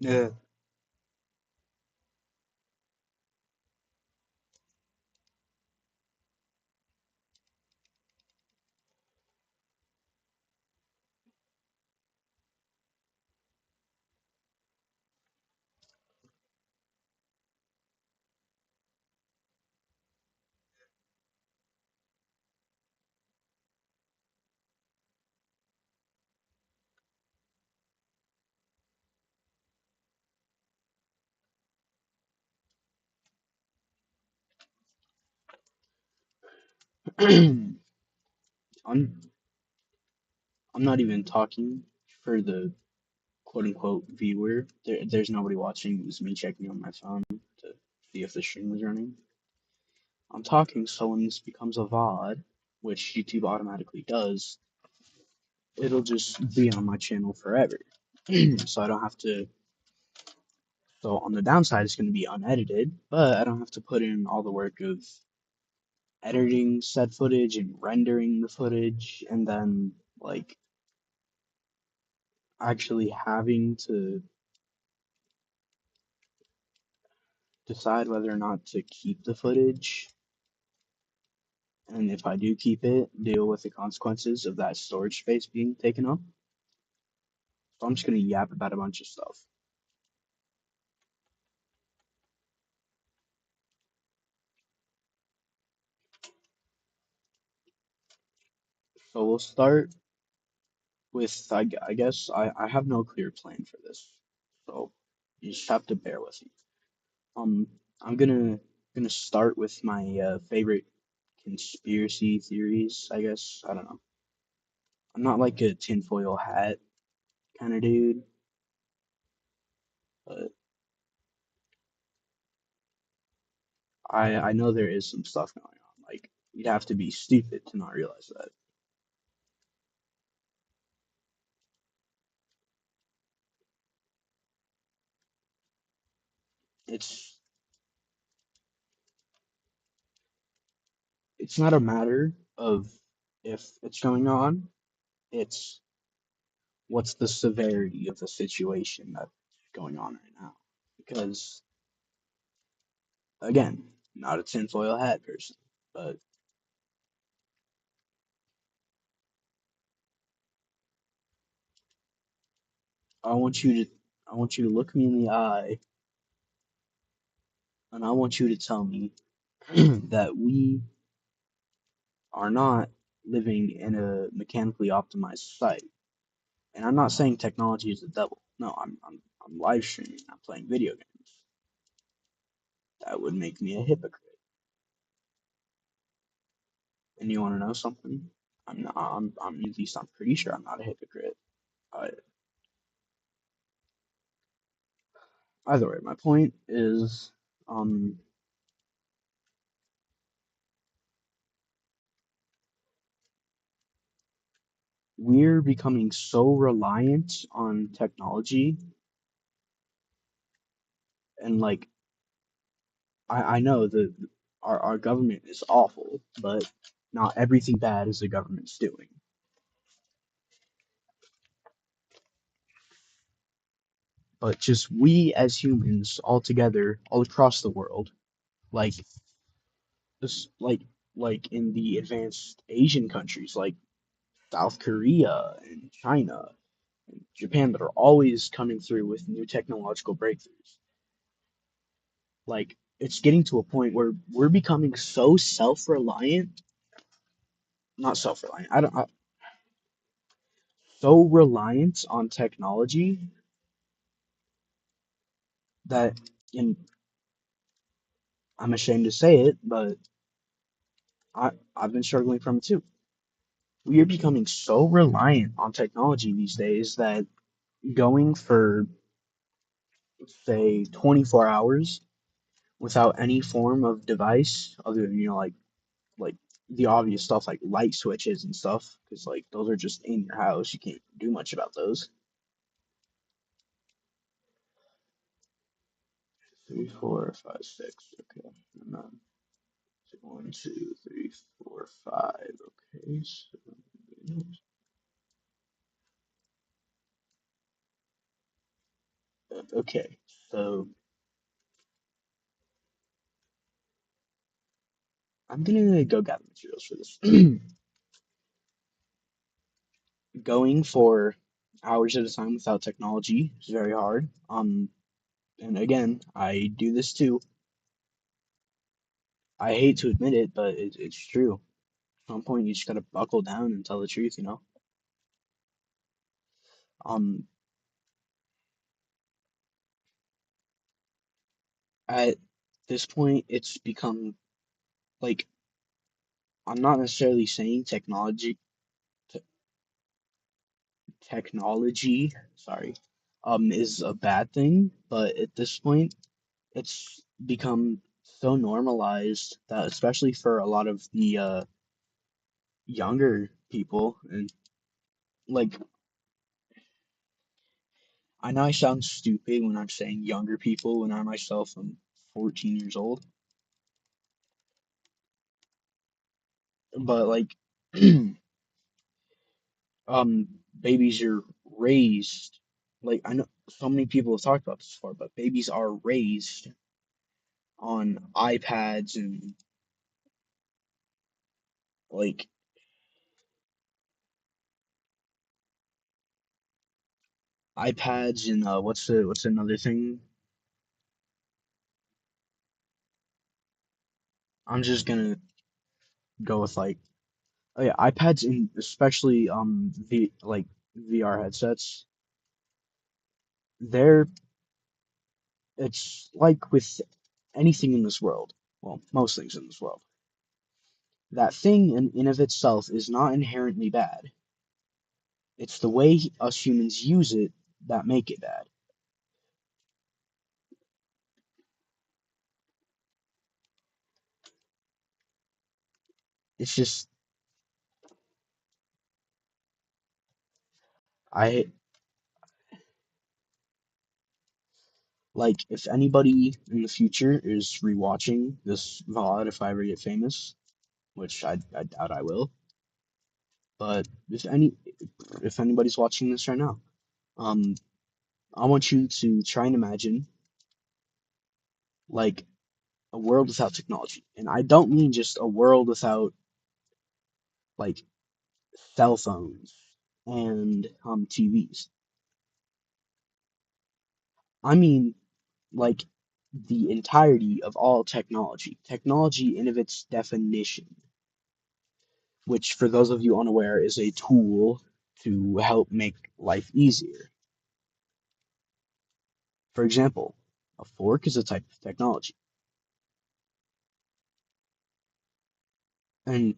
Yeah. I'm I'm not even talking for the quote unquote viewer. There's nobody watching. It was me checking on my phone to see if the stream was running. I'm talking so when this becomes a VOD, which YouTube automatically does, it'll just be on my channel forever. So I don't have to. So on the downside, it's going to be unedited, but I don't have to put in all the work of editing said footage and rendering the footage, and then like actually having to decide whether or not to keep the footage, and if I do keep it, deal with the consequences of that storage space being taken up. So I'm just gonna yap about a bunch of stuff. So we'll start with I guess I have no clear plan for this, so you just have to bear with me. Um, I'm gonna start with my favorite conspiracy theories. I guess I don't know. I'm not like a tinfoil hat kind of dude, but I know there is some stuff going on. Like you'd have to be stupid to not realize that. It's it's not a matter of if it's going on. It's what's the severity of the situation that's going on right now. Because again, not a tinfoil hat person, but I want you to I want you to look me in the eye and I want you to tell me that we are not living in a mechanically optimized society. And I'm not saying technology is the devil. No, I'm live streaming. I'm playing video games. That would make me a hypocrite. And you want to know something? I'm not. I'm at least I'm pretty sure I'm not a hypocrite. Uh, Either way, my point is, um, we're becoming so reliant on technology, and like I know that our government is awful, but not everything bad is the government's doing. But just we as humans all together, all across the world, like this, like in the advanced Asian countries like South Korea and China and Japan that are always coming through with new technological breakthroughs. Like it's getting to a point where we're becoming so self-reliant, not self-reliant. So reliant on technology that, and I'm ashamed to say it, but I've been struggling from it too. We are becoming so reliant on technology these days that going for say 24 hours without any form of device other than like the obvious stuff like light switches and stuff because like those are just in your house, you can't do much about those. Three, four, five, six. Okay, and then one, two, three, four, five. Okay, so Okay, so I'm gonna go gather materials for this. Going for hours at a time without technology is very hard. And again, I do this too. I hate to admit it, but it's true. At some point, you just gotta buckle down and tell the truth, you know? Um, at this point, it's become like I'm not necessarily saying te technology, sorry, is a bad thing, but at this point, it's become so normalized that especially for a lot of the younger people and like I know I sound stupid when I'm saying younger people when I myself am 14 years old, but like um babies are raised like I know so many people have talked about this before, but babies are raised on iPads and like iPads and what's another thing? I'm just gonna go with like oh yeah, iPads and especially VR headsets. They're it's like with anything in this world. Well, most things in this world. That thing in of itself is not inherently bad. It's the way us humans use it that make it bad. It's just I like if anybody in the future is rewatching this VOD if I ever get famous, which I doubt I will, but if anybody's watching this right now, um I want you to try and imagine like a world without technology. And I don't mean just a world without like cell phones and TVs. I mean like the entirety of all technology. Technology in of its definition, which for those of you unaware is a tool to help make life easier. For example, a fork is a type of technology. And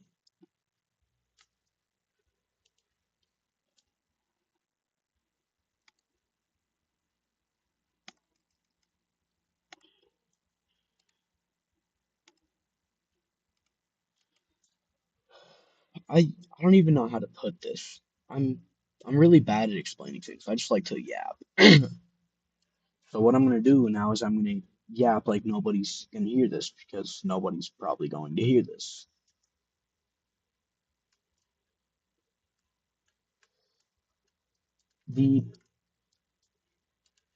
I don't even know how to put this. I'm I'm really bad at explaining things. I just like to yap. So what I'm gonna do now is I'm gonna yap like nobody's gonna hear this because nobody's probably going to hear this. The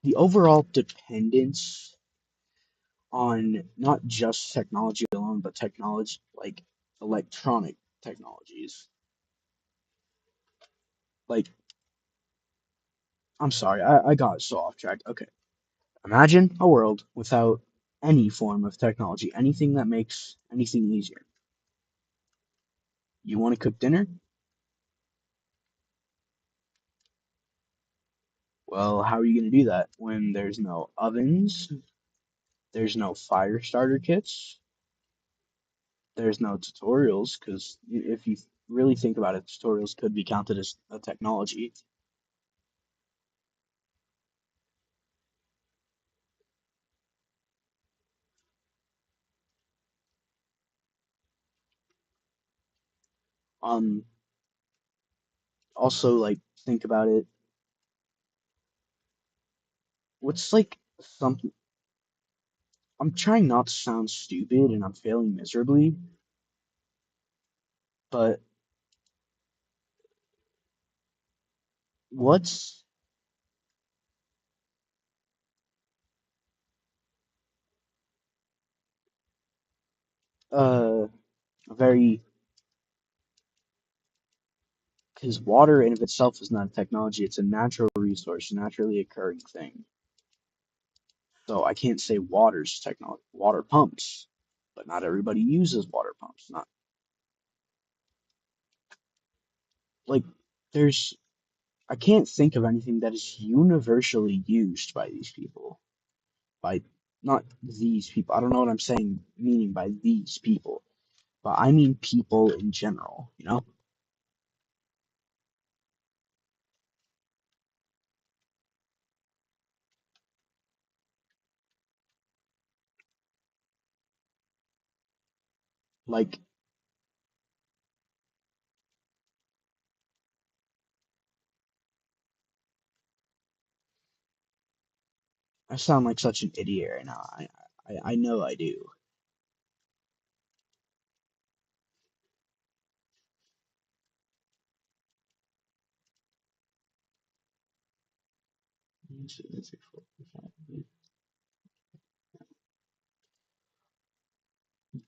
the overall dependence on not just technology alone, but technology like electronic technologies. Like I'm sorry, I got so off track. Okay. Imagine a world without any form of technology, anything that makes anything easier. You want to cook dinner? Well, how are you going to do that when there's no ovens, there's no fire starter kits, there's no tutorials? Because if you really think about it, tutorials could be counted as a technology. Um, Also, like, think about it. What's like something? I'm trying not to sound stupid and I'm failing miserably, but what's uh very because water in of itself is not a technology, it's a natural resource, a naturally occurring thing. So I can't say water's technology, water pumps, but not everybody uses water pumps. Not like there's I can't think of anything that is universally used by these people. By not these people. I don't know what I'm saying meaning by these people, but I mean people in general, you know? Like I sound like such an idiot right now. I know I do.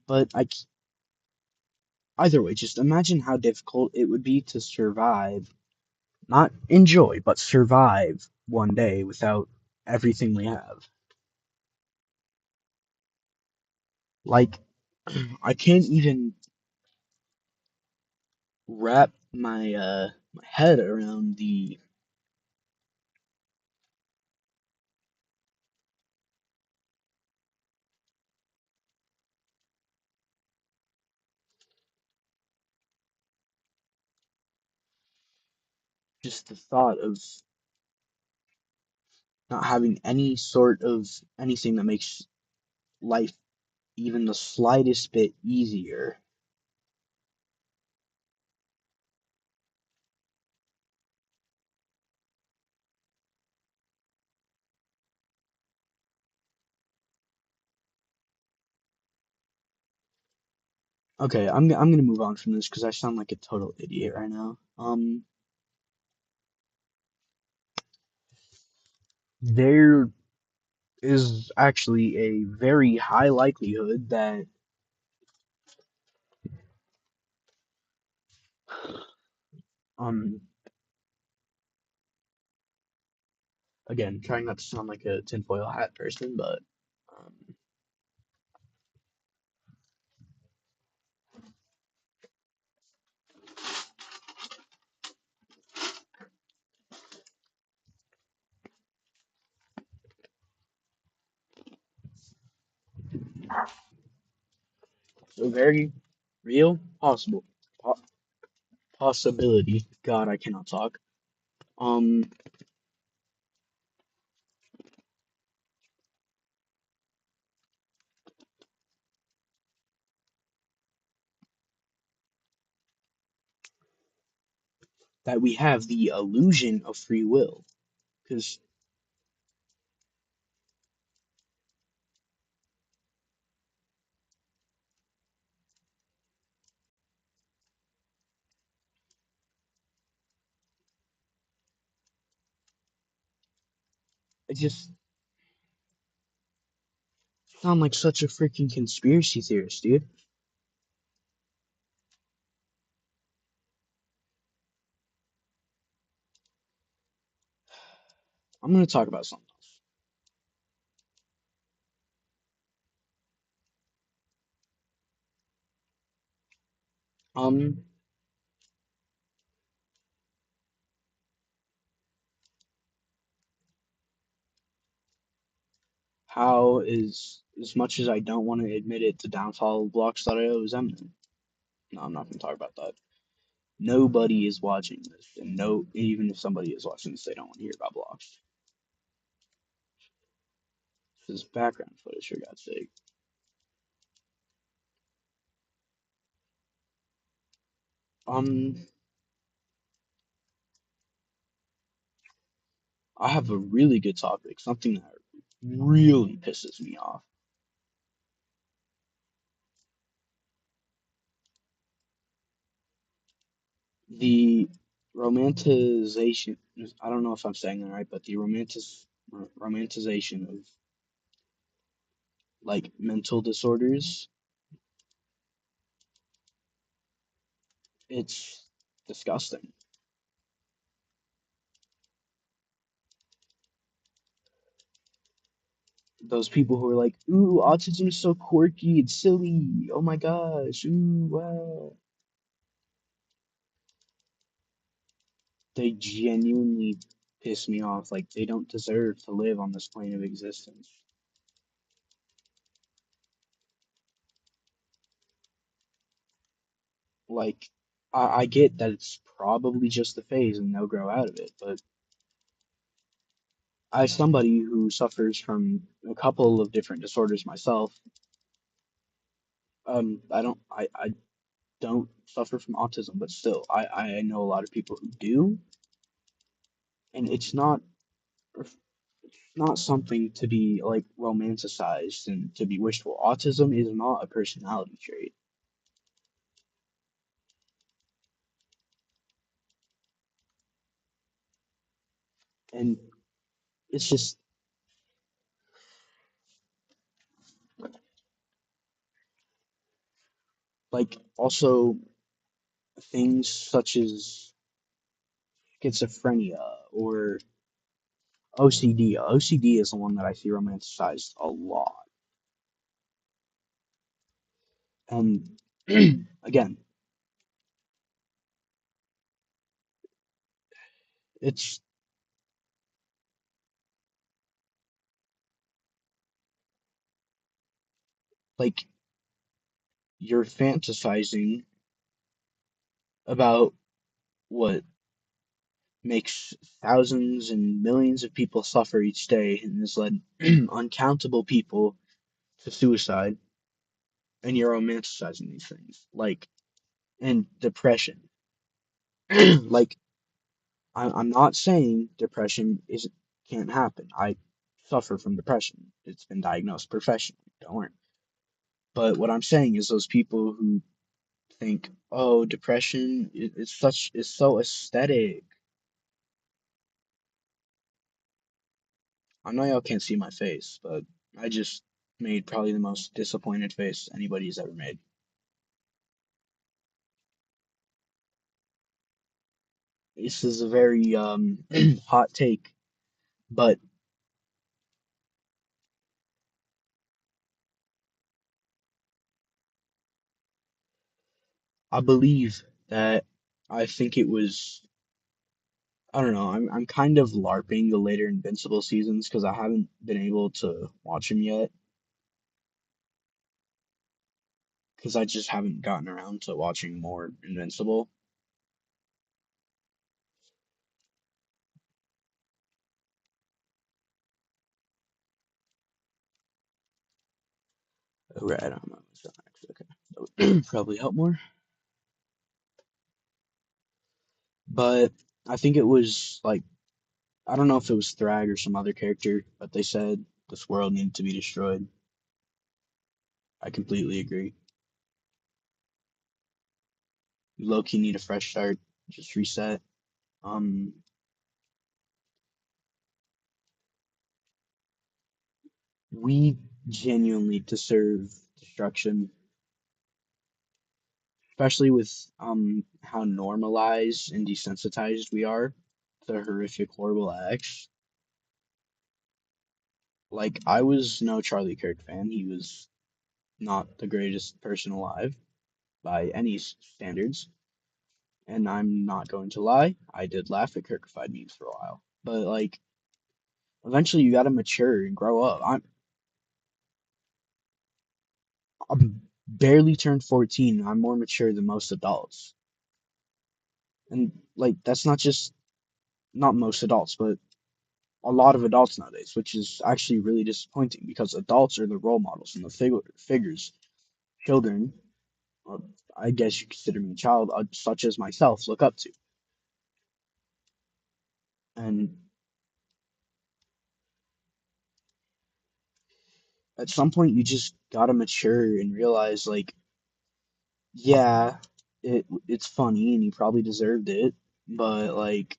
But either way, just imagine how difficult it would be to survive, not enjoy, but survive one day without everything we have. Like, I can't even wrap my head around the. Just the thought of not having any sort of anything that makes life even the slightest bit easier. Okay, I'm gonna move on from this because I sound like a total idiot right now. There is actually a very high likelihood that um again, trying not to sound like a tinfoil hat person, but um, a very real po possibility. God, I cannot talk. Um, that we have the illusion of free will, because it just sound like such a freaking conspiracy theorist, dude. I'm gonna talk about something else. Um, how is as much as I don't want to admit it, the downfall of bloxd.io is imminent. No, I'm not gonna talk about that. Nobody is watching this, and no, even if somebody is watching this, they don't want to hear about blocks. This is background footage, for God's sake. Um, I have a really good topic, something that really pisses me off. The romanticization, I don't know if I'm saying that right, but the romanticization of like mental disorders It's disgusting. Those people who are like, ooh, autism is so quirky, it's silly. Oh my gosh, ooh, wow. They genuinely piss me off. Like, they don't deserve to live on this plane of existence. Like, I get that it's probably just a phase and they'll grow out of it, but as somebody who suffers from a couple of different disorders myself, I don't suffer from autism, but still, I know a lot of people who do, and it's not something to be like romanticized and to be wishful. Autism is not a personality trait, and it's just like also things such as schizophrenia or OCD. OCD is the one that I see romanticized a lot, and again, it's like you're fantasizing about what makes thousands and millions of people suffer each day and has led uncountable people to suicide, and you're romanticizing these things like and depression. Like I'm not saying depression is can't happen. I suffer from depression. It's been diagnosed professionally. Don't worry. But what I'm saying is those people who think, oh, depression is so aesthetic. I know y'all can't see my face, but I just made probably the most disappointed face anybody's ever made. This is a very hot take, but I believe that I think it was I don't know. I'm kind of LARPing the later Invincible seasons because I haven't been able to watch them yet because I just haven't gotten around to watching more Invincible. Oh, right, I don't know. Actually, okay. That would probably help more. But I think it was like I don't know if it was Thrag or some other character, but they said this world needed to be destroyed. I completely agree. You low key need a fresh start, just reset. Um, we genuinely deserve destruction, especially with how normalized and desensitized we are to horrific, horrible acts. Like I was no Charlie Kirk fan. He was not the greatest person alive by any standards. And I'm not going to lie, I did laugh at Kirkified memes for a while. But like eventually you gotta mature and grow up. I'm barely turned 14. I'm more mature than most adults. And like that's not just not most adults, but a lot of adults nowadays, which is actually really disappointing because adults are the role models and the figures children, or I guess you consider me a child, such as myself, look up to. And at some point, you just gotta mature and realize, like, yeah, it's funny and you probably deserved it, but like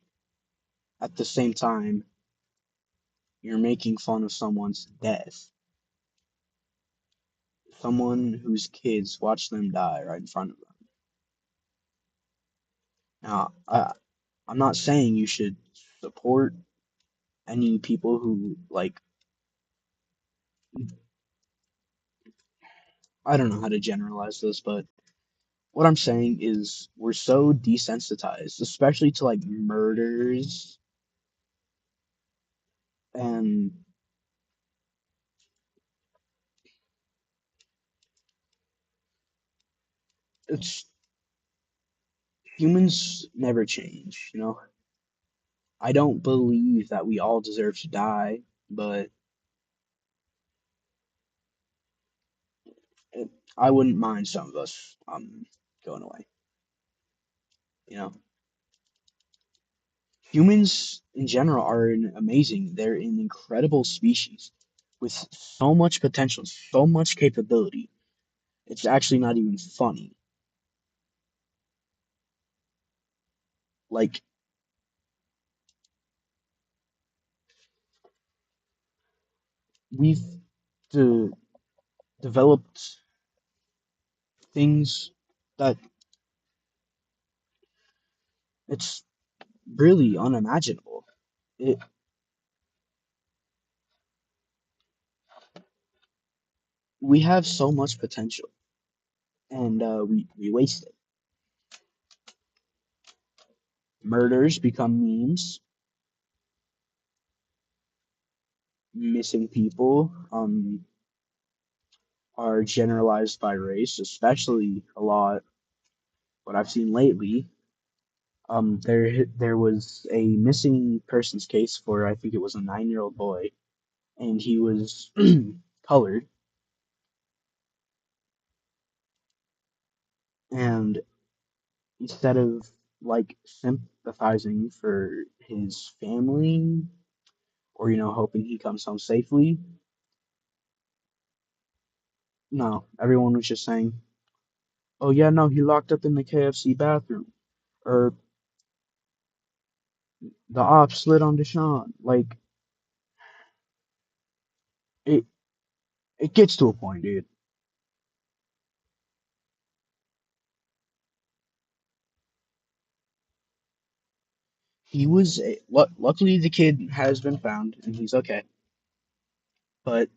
at the same time, you're making fun of someone's death, someone whose kids watch them die right in front of them. Now, I'm not saying you should support any people who like I don't know how to generalize this, but what I'm saying is we're so desensitized, especially to like murders and it's humans never change, you know? I don't believe that we all deserve to die, but it, I wouldn't mind some of us going away, you know? Humans in general are an amazing, they're an incredible species with so much potential, so much capability. It's actually not even funny. Like we've de developed things that it's really unimaginable. It, we have so much potential and we waste it. Murders become memes, missing people are generalized by race, especially a lot what I've seen lately. There was a missing persons case for I think it was a 9-year-old boy, and he was colored, and instead of like sympathizing for his family or hoping he comes home safely, no, everyone was just saying, "Oh yeah, no, he locked up in the KFC bathroom," or "the ops slid on Deshaun." Like it, it gets to a point, dude. Luckily the kid has been found and he's okay, but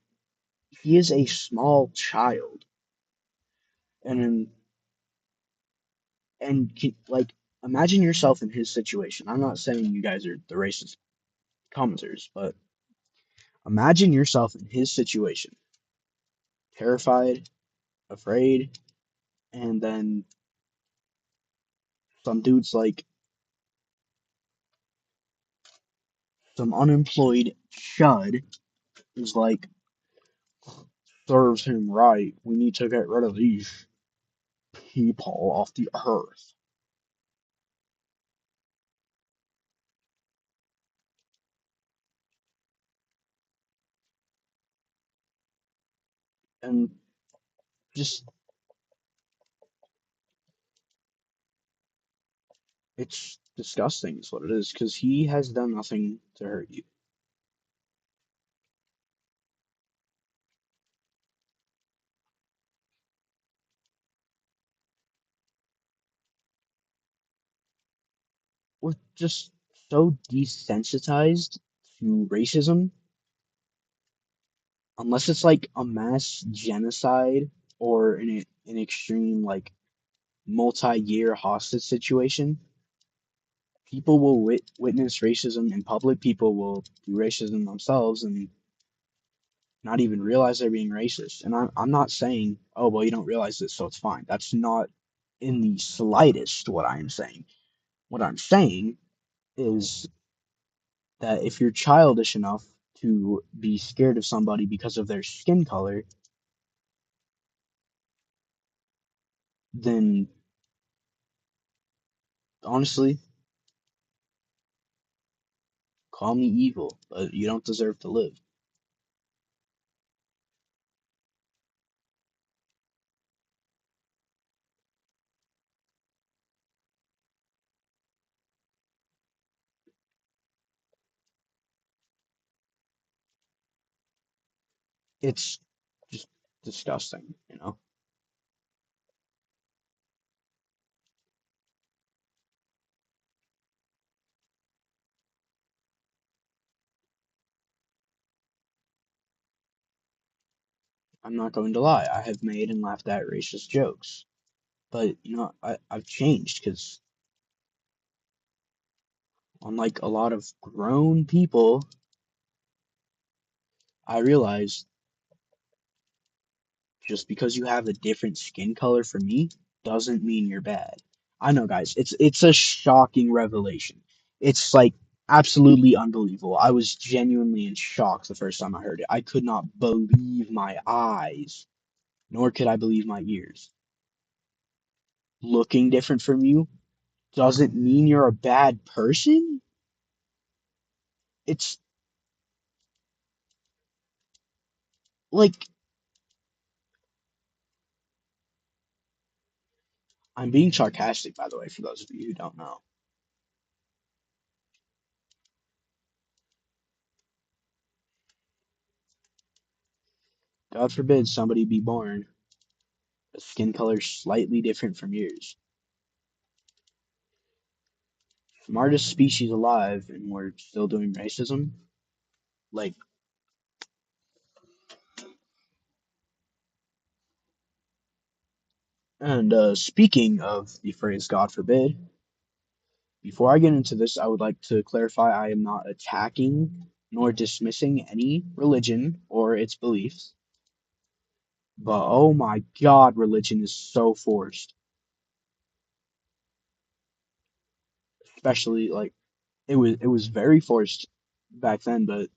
he is a small child, and like imagine yourself in his situation. I'm not saying you guys are the racist commenters, but imagine yourself in his situation, terrified, afraid, and then some dude's like some unemployed chud is like, serves him right. We need to get rid of these people off the earth. And just, it's disgusting, is what it is, because he has done nothing to hurt you. We're just so desensitized to racism, unless it's like a mass genocide or an extreme, like, multi-year hostage situation. People will witness racism in public, people will do racism themselves and not even realize they're being racist. And I'm not saying, oh, well, you don't realize this, so it's fine. That's not in the slightest what I am saying. What I'm saying is that if you're childish enough to be scared of somebody because of their skin color, then honestly, call me evil, but you don't deserve to live. It's just disgusting, you know? I'm not going to lie. I have made and laughed at racist jokes. But, I've changed because, unlike a lot of grown people, I realize just because you have a different skin color from me doesn't mean you're bad. I know, guys, it's a shocking revelation. It's like absolutely unbelievable. I was genuinely in shock the first time I heard it. I could not believe my eyes, nor could I believe my ears. Looking different from you doesn't mean you're a bad person? It's like I'm being sarcastic, by the way, for those of you who don't know. God forbid somebody be born a skin color slightly different from yours. Smartest species alive, and we're still doing racism. Like, and speaking of the phrase "God forbid," before I get into this, I would like to clarify I am not attacking nor dismissing any religion or its beliefs. But oh my God, religion is so forced. Especially like it was very forced back then, but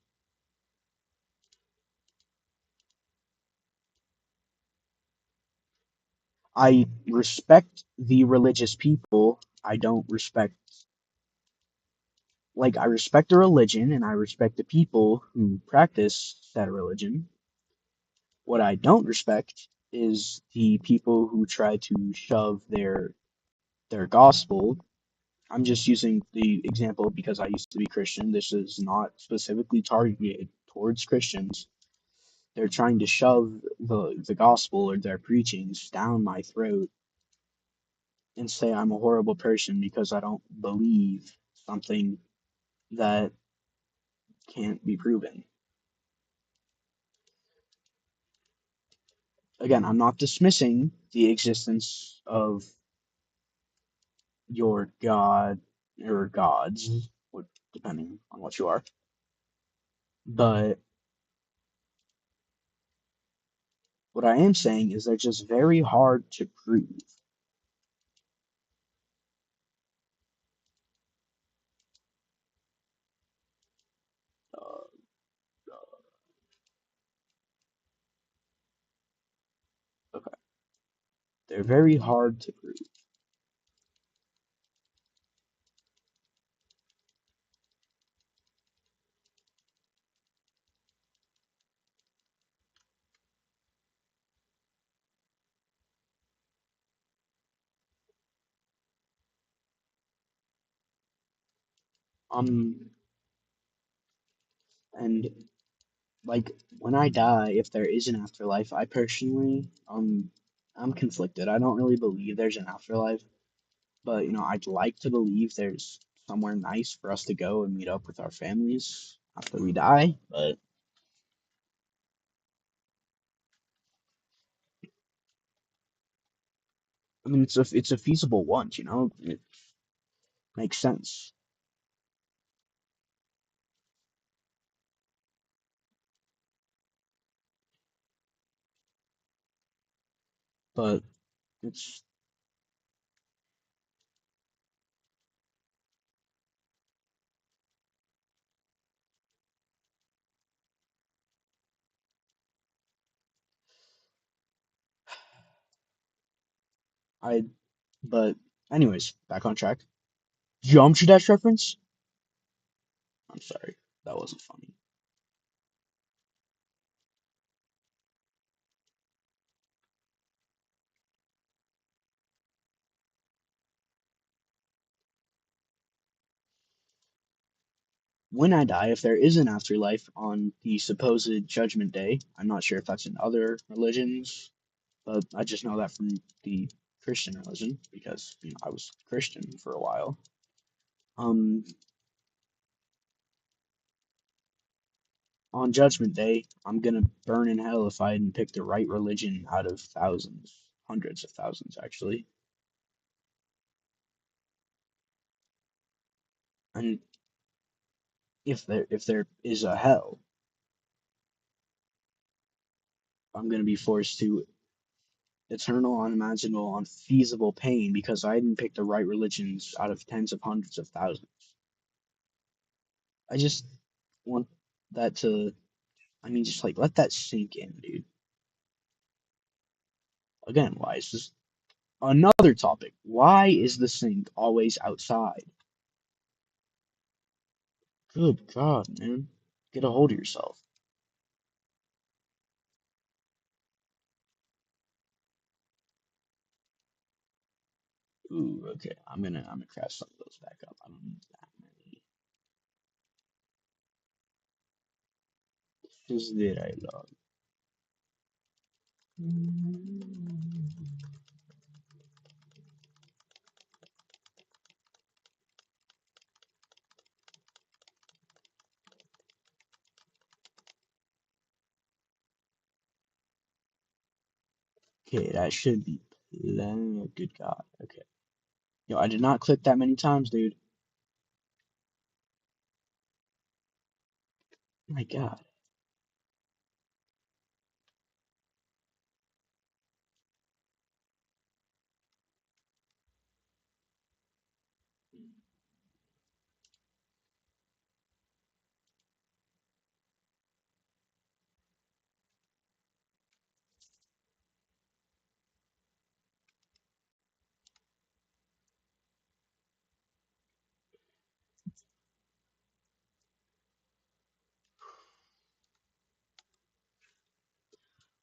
I respect the religious people. I don't respect I respect the religion and I respect the people who practice that religion. What I don't respect is the people who try to shove their gospel. I'm just using the example because I used to be Christian. This is not specifically targeted towards Christians. They're trying to shove the gospel or their preachings down my throat and say I'm a horrible person because I don't believe something that can't be proven. Again, I'm not dismissing the existence of your god or gods, depending on what you are, but what I am saying is they're just very hard to prove. Uh, okay, they're very hard to prove. Um, and like when I die, if there is an afterlife, I personally, I'm conflicted. I don't really believe there's an afterlife. But, I'd like to believe there's somewhere nice for us to go and meet up with our families after we die. But I mean, it's a feasible one, It makes sense. But it's I. But anyways, back on track. Geometry Dash reference? I'm sorry, that wasn't funny. When I die, if there is an afterlife on the supposed judgment day, I'm not sure if that's in other religions, but I just know that from the Christian religion because I was Christian for a while. Um, On Judgment Day, I'm gonna burn in hell if I didn't pick the right religion out of thousands, hundreds of thousands actually. And if there is a hell, I'm gonna be forced to eternal, unimaginable, unfeasible pain because I didn't pick the right religions out of tens of hundreds of thousands. I just want that to, I mean, just like let that sink in, dude. Again, why is this another topic? Why is the sink always outside? Good God, man. Get a hold of yourself. Ooh, okay. I'm gonna craft some of those back up. I don't need that many. Just did I log. Okay, that should be plenty. Oh, good God. Okay. Yo, I did not click that many times, dude. My God.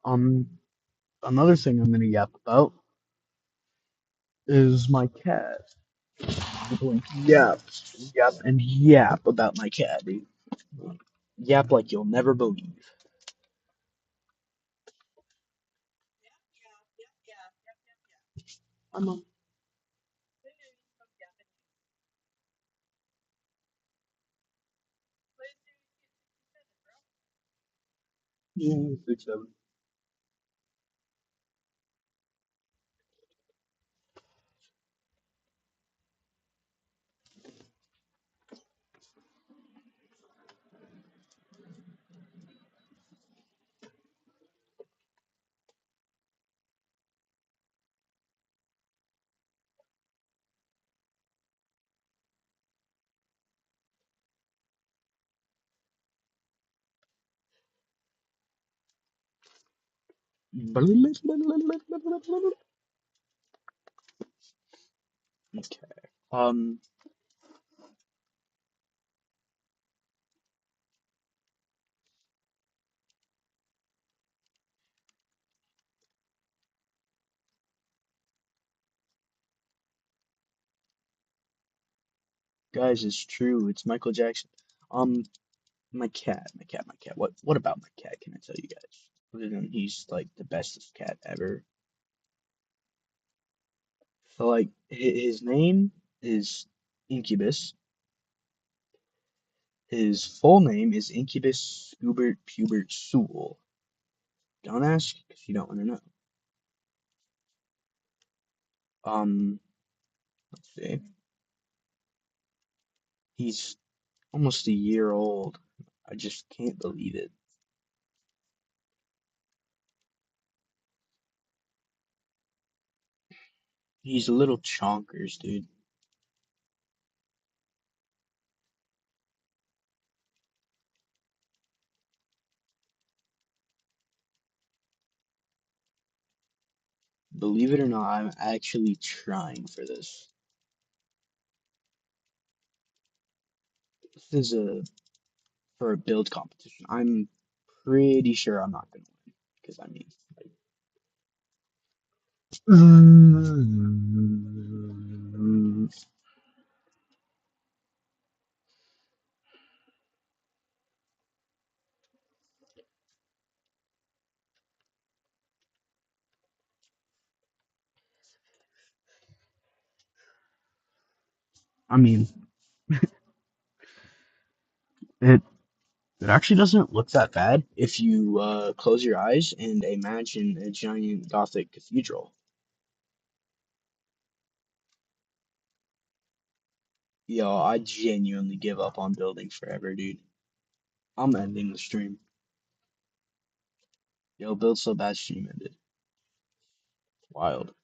Um, Another thing I'm gonna yap about is my cat. I'm going to yap, and yap about my cat, dude. Yap like you'll never believe. I'm a yeah, 6, 7. Okay. Um, Guys, it's true. It's Michael Jackson. Um, my cat. What about my cat can I tell you guys? Other than he's like the bestest cat ever. So like his name is Incubus. His full name is Incubus Hubert Pubert Sewell. Don't ask because you don't want to know. Let's see. He's almost a year old. I just can't believe it. He's a little chonkers, dude. Believe it or not, I'm actually trying for this. This is a for a build competition. I'm pretty sure I'm not gonna win because I mean, like, I mean, it. It actually doesn't look that bad if you close your eyes and imagine a giant Gothic cathedral. Yo, I genuinely give up on building forever, dude. I'm ending the stream. Yo, build so bad stream ended. Wild.